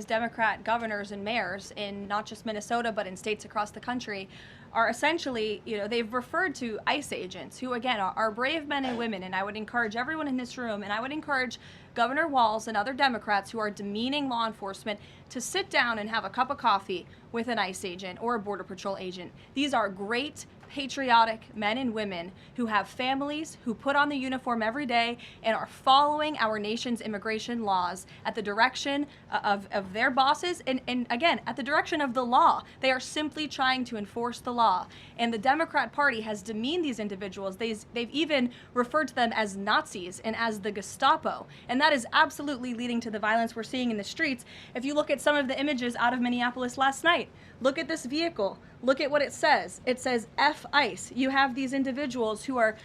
Democrat governors and mayors in not just Minnesota, but in states across the country are essentially, they've referred to ICE agents who, again, are brave men and women. And I would encourage everyone in this room, and I would encourage Governor Walz and other Democrats who are demeaning law enforcement to sit down and have a cup of coffee with an ICE agent or a Border Patrol agent. These are great, patriotic men and women who have families, who put on the uniform every day and are following our nation's immigration laws at the direction of their bosses and again, at the direction of the law. They are simply trying to enforce the law. And the Democrat Party has demeaned these individuals. They've even referred to them as Nazis and as the Gestapo. And that is absolutely leading to the violence we're seeing in the streets. If you look at some of the images out of Minneapolis last night, look at this vehicle. Look at what it says. It says F ICE. You have these individuals who are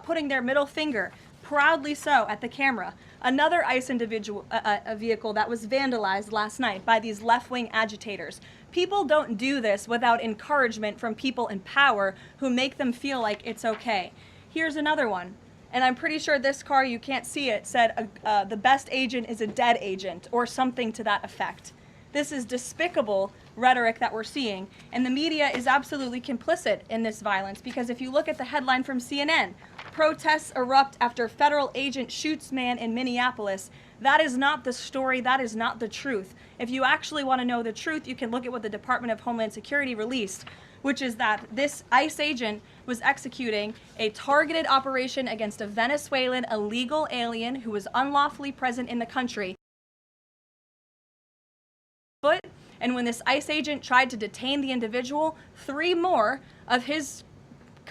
putting their middle finger, proudly so, at the camera. Another ICE individual, a vehicle that was vandalized last night by these left-wing agitators. People don't do this without encouragement from people in power who make them feel like it's okay. Here's another one. And I'm pretty sure this car, you can't see it, said the best agent is a dead agent or something to that effect. This is despicable rhetoric that we're seeing, and the media is absolutely complicit in this violence, because if you look at the headline from CNN, protests erupt after federal agent shoots man in Minneapolis, that is not the story, that is not the truth. If you actually want to know the truth, you can look at what the Department of Homeland Security released, which is that this ICE agent was executing a targeted operation against a Venezuelan illegal alien who was unlawfully present in the country. And when this ICE agent tried to detain the individual, 3 more of his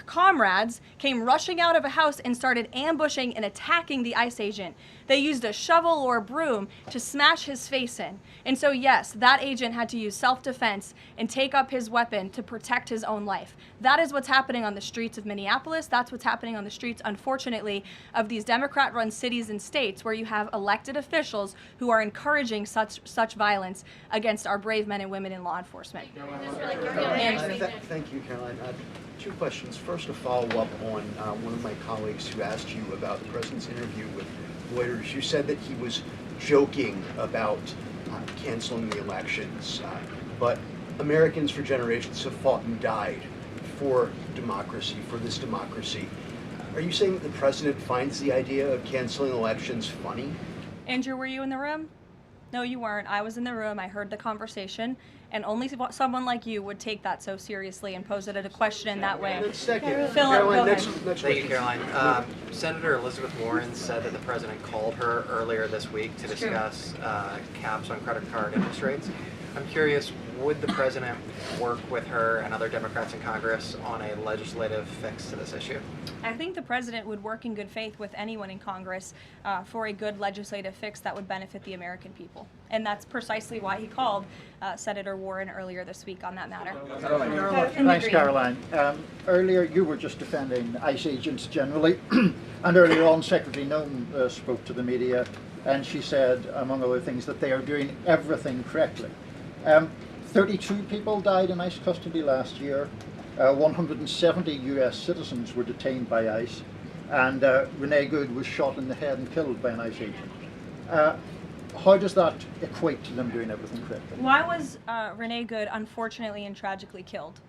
comrades came rushing out of a house and started ambushing and attacking the ICE agent. They used a shovel or a broom to smash his face in. And so yes, that agent had to use self-defense and take up his weapon to protect his own life. That is what's happening on the streets of Minneapolis. That's what's happening on the streets, unfortunately, of these Democrat-run cities and states where you have elected officials who are encouraging such violence against our brave men and women in law enforcement. Thank you, Caroline. 2 questions. First, to follow up on one of my colleagues who asked you about the president's interview with Reuters. You said that he was joking about canceling the elections, but Americans for generations have fought and died for democracy, for this democracy. Are you saying that the president finds the idea of canceling elections funny? Andrew, were you in the room? No, you weren't. I was in the room. I heard the conversation, and only someone like you would take that so seriously and pose it as a question in that way. Caroline, next Thank you, Caroline. Senator Elizabeth Warren said that the president called her earlier this week to discuss caps on credit card interest rates. I'm curious, would the president work with her and other Democrats in Congress on a legislative fix to this issue? I think the president would work in good faith with anyone in Congress for a good legislative fix that would benefit the American people. And that's precisely why he called Senator Warren earlier this week on that matter. Thanks, Caroline. Earlier you were just defending ICE agents generally, and earlier on Secretary Noem spoke to the media, and she said, among other things, that they are doing everything correctly. 32 people died in ICE custody last year. 170 US citizens were detained by ICE, and Renee Good was shot in the head and killed by an ICE agent. How does that equate to them doing everything correctly? Why was Renee Good unfortunately and tragically killed?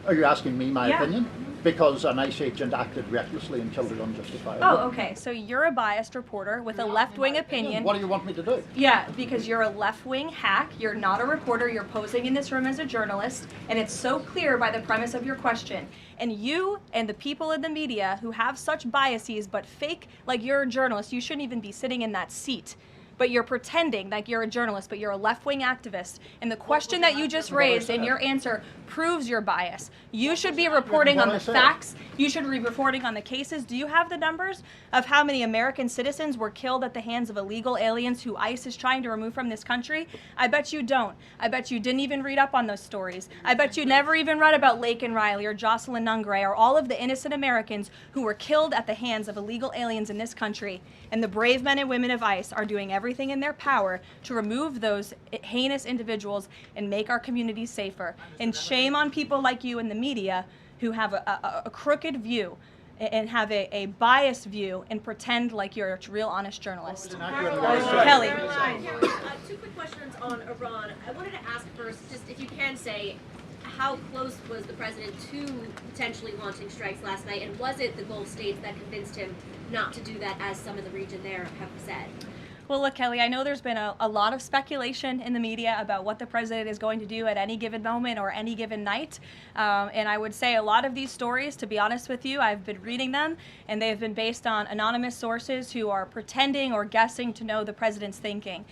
Are you asking me my opinion? Because an ICE agent acted recklessly and killed her unjustifiably. Oh, okay. So you're a biased reporter with a left-wing opinion. What do you want me to do? Yeah, because you're a left-wing hack. You're not a reporter. You're posing in this room as a journalist, and it's so clear by the premise of your question. And you and the people in the media who have such biases but fake like you're a journalist, you shouldn't even be sitting in that seat. But you're pretending like you're a journalist, but you're a left-wing activist. And the question that you just raised and your answer proves your bias. You should be reporting on the facts. You should be reporting on the cases. Do you have the numbers of how many American citizens were killed at the hands of illegal aliens who ICE is trying to remove from this country? I bet you don't. I bet you didn't even read up on those stories. I bet you never even read about Laken Riley or Jocelyn Nungray or all of the innocent Americans who were killed at the hands of illegal aliens in this country. And the brave men and women of ICE are doing everything in their power to remove those heinous individuals and make our communities safer. And shame on people like you in the media who have a crooked view and have a biased view and pretend like you're a real honest journalist. Kelly. Kelly. Two quick questions on Iran. I wanted to ask first, just if you can say, how close was the president to potentially launching strikes last night, and was it the Gulf states that convinced him not to do that, as some of the region there have said? Well, look, Kelly, I know there's been a lot of speculation in the media about what the president is going to do at any given moment or any given night. And I would say a lot of these stories, to be honest with you, I've been reading them, and they have been based on anonymous sources who are pretending or guessing to know the president's thinking.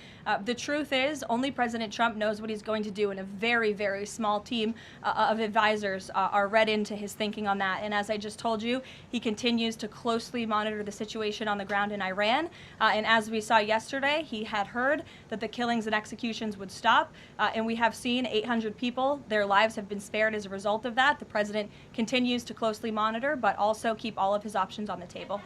The truth is, only President Trump knows what he's going to do, and a very, very small team of advisors are read into his thinking on that. And as I just told you, he continues to closely monitor the situation on the ground in Iran. And as we saw yesterday, he had heard that the killings and executions would stop, and we have seen 800 people, their lives have been spared as a result of that. The president continues to closely monitor, but also keep all of his options on the table.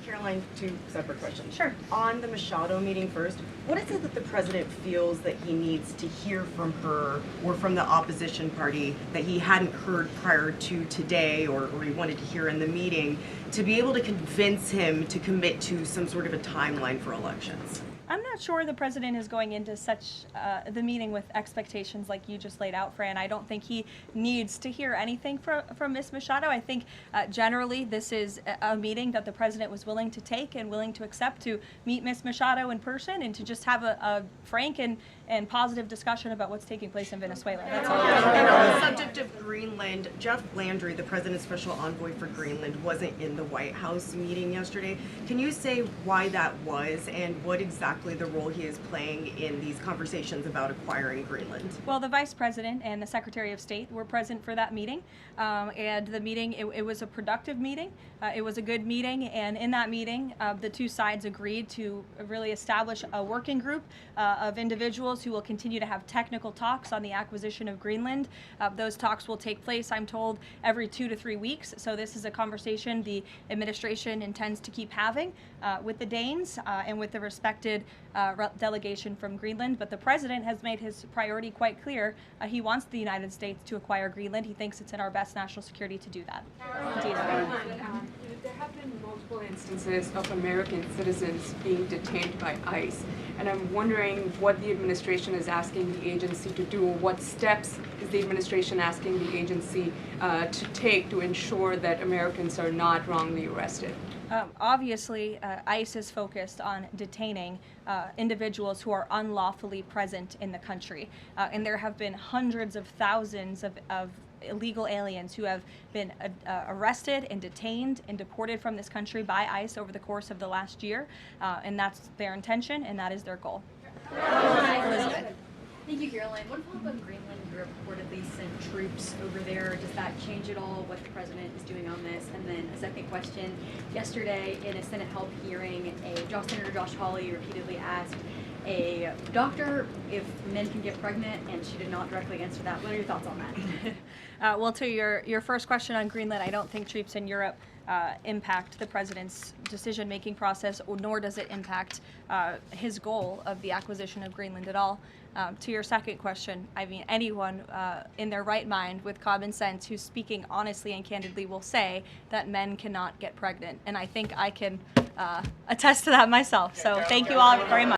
Caroline, two separate questions. Sure. On the Machado meeting first, what is it that the president feels that he needs to hear from her or from the opposition party that he hadn't heard prior to today, or he wanted to hear in the meeting, to be able to convince him to commit to some sort of a timeline for elections? I'm not sure the president is going into such the meeting with expectations like you just laid out, Fran. I don't think he needs to hear anything from Ms. Machado. I think generally this is a meeting that the president was willing to take and willing to accept, to meet Ms. Machado in person and to just have a frank and positive discussion about what's taking place in Venezuela. That's all. And on the subject of Greenland, Jeff Landry, the president's special envoy for Greenland, wasn't in the White House meeting yesterday. Can you say why that was, and what exactly the role he is playing in these conversations about acquiring Greenland? Well, the Vice President and the Secretary of State were present for that meeting, and the meeting, it was a productive meeting. It was a good meeting, and in that meeting, the two sides agreed to really establish a working group of individuals who will continue to have technical talks on the acquisition of Greenland. Those talks will take place, I'm told, every 2 to 3 weeks, so this is a conversation the administration intends to keep having with the Danes and with the respected delegation from Greenland. But the president has made his priority quite clear. He wants the United States to acquire Greenland. He thinks it's in our best national security to do that. There have been multiple instances of American citizens being detained by ICE, and I'm wondering what the administration is asking the agency to do, or what steps is the administration asking the agency to take to ensure that Americans are not wrongly arrested? Obviously, ICE is focused on detaining individuals who are unlawfully present in the country. And there have been hundreds of thousands of illegal aliens who have been arrested and detained and deported from this country by ICE over the course of the last year. And that's their intention, and that is their goal. Elizabeth. Thank you, Caroline. What about when Greenland reportedly sent troops over there? Does that change at all what the president is doing on this? And then a second question. Yesterday, in a Senate help hearing, Senator Josh Hawley repeatedly asked a doctor if men can get pregnant, and she did not directly answer that. What are your thoughts on that? Well, to your first question on Greenland, I don't think troops in Europe impact the president's decision-making process, nor does it impact his goal of the acquisition of Greenland at all. To your second question, I mean, anyone in their right mind with common sense who's speaking honestly and candidly will say that men cannot get pregnant. And I think I can attest to that myself. So thank you all very much.